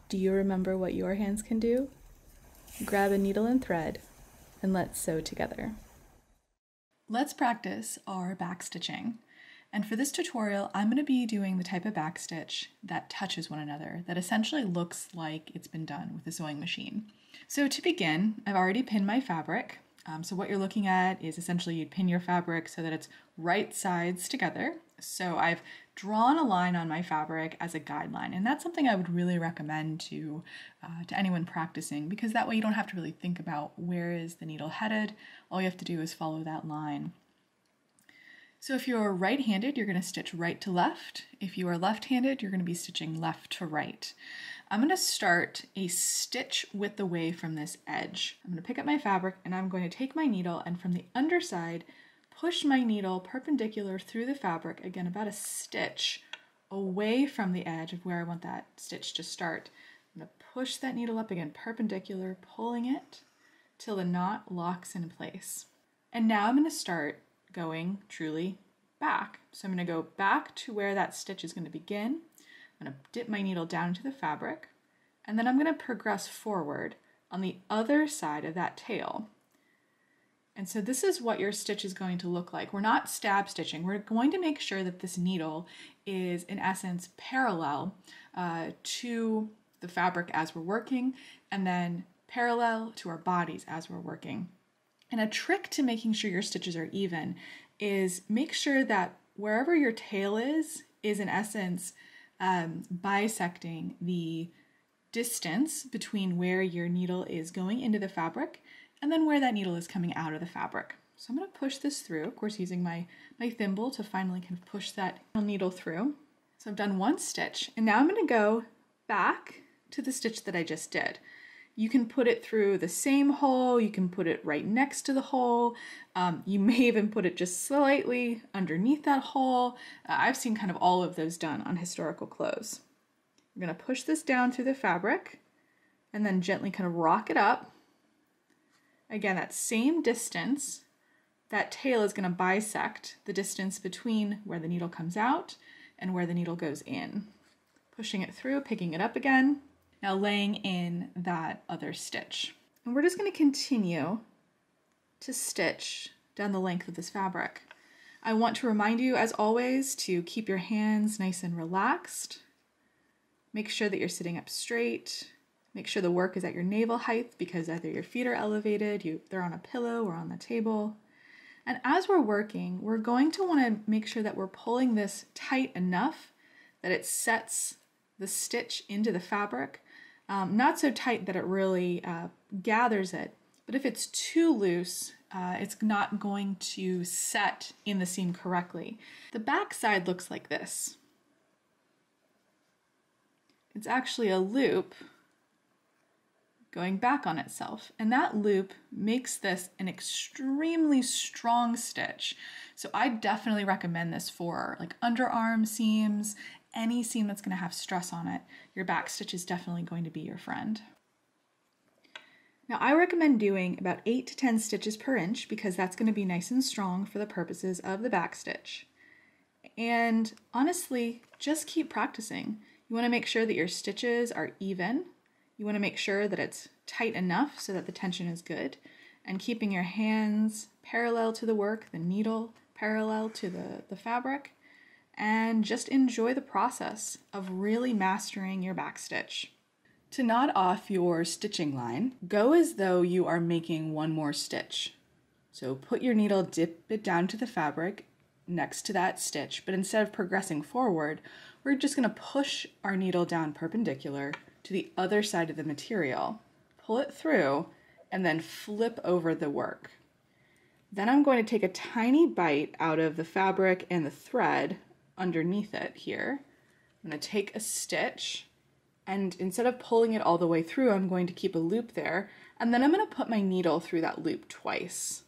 Do you remember what your hands can do? Grab a needle and thread, and let's sew together. Let's practice our backstitching. And for this tutorial, I'm going to be doing the type of backstitch that touches one another, that essentially looks like it's been done with a sewing machine. So to begin, I've already pinned my fabric. So what you're looking at is essentially you'd pin your fabric so that it's right sides together. So I've drawn a line on my fabric as a guideline, and that's something I would really recommend to anyone practicing, because that way you don't have to really think about where is the needle headed. All you have to do is follow that line. So if you're right-handed, you're going to stitch right to left. If you are left-handed, you're going to be stitching left to right. I'm going to start a stitch width away from this edge. I'm going to pick up my fabric and I'm going to take my needle and from the underside, push my needle perpendicular through the fabric, again about a stitch away from the edge of where I want that stitch to start. I'm going to push that needle up again, perpendicular, pulling it till the knot locks in place. And now I'm going to start going truly back. So I'm going to go back to where that stitch is going to begin. I'm going to dip my needle down into the fabric, and then I'm going to progress forward on the other side of that tail. And so this is what your stitch is going to look like. We're not stab stitching. We're going to make sure that this needle is in essence parallel to the fabric as we're working, and then parallel to our bodies as we're working. And a trick to making sure your stitches are even is make sure that wherever your tail is in essence bisecting the distance between where your needle is going into the fabric and then where that needle is coming out of the fabric. So I'm going to push this through, of course using my thimble to finally kind of push that needle through. So I've done one stitch, and now I'm going to go back to the stitch that I just did. You can put it through the same hole, you can put it right next to the hole, you may even put it just slightly underneath that hole. I've seen kind of all of those done on historical clothes. I'm going to push this down through the fabric and then gently kind of rock it up. Again, that same distance, that tail is going to bisect the distance between where the needle comes out and where the needle goes in. Pushing it through, picking it up again. Now laying in that other stitch. And we're just going to continue to stitch down the length of this fabric. I want to remind you, as always, to keep your hands nice and relaxed. Make sure that you're sitting up straight. Make sure the work is at your navel height, because either your feet are elevated, they're on a pillow or on the table. And as we're working, we're going to want to make sure that we're pulling this tight enough that it sets the stitch into the fabric. Not so tight that it really gathers it, but if it's too loose, it's not going to set in the seam correctly. The back side looks like this. It's actually a loop going back on itself, and that loop makes this an extremely strong stitch. So I definitely recommend this for like underarm seams, any seam that's going to have stress on it. Your back stitch is definitely going to be your friend. Now I recommend doing about 8 to 10 stitches per inch, because that's going to be nice and strong for the purposes of the back stitch. And honestly, just keep practicing. You want to make sure that your stitches are even. You want to make sure that it's tight enough so that the tension is good, and keeping your hands parallel to the work, the needle parallel to the fabric, and just enjoy the process of really mastering your backstitch. To knot off your stitching line, go as though you are making one more stitch. So put your needle, dip it down to the fabric next to that stitch, but instead of progressing forward, we're just going to push our needle down perpendicular to the other side of the material, pull it through, and then flip over the work. Then I'm going to take a tiny bite out of the fabric and the thread underneath it here. I'm going to take a stitch, and instead of pulling it all the way through, I'm going to keep a loop there, and then I'm going to put my needle through that loop twice.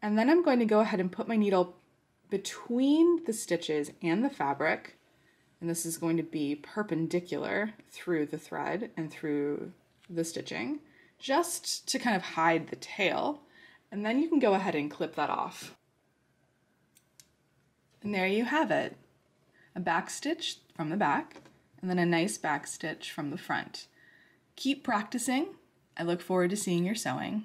And then I'm going to go ahead and put my needle between the stitches and the fabric, and this is going to be perpendicular through the thread and through the stitching, just to kind of hide the tail, and then you can go ahead and clip that off. And there you have it. a back stitch from the back, and then a nice back stitch from the front. Keep practicing. I look forward to seeing your sewing.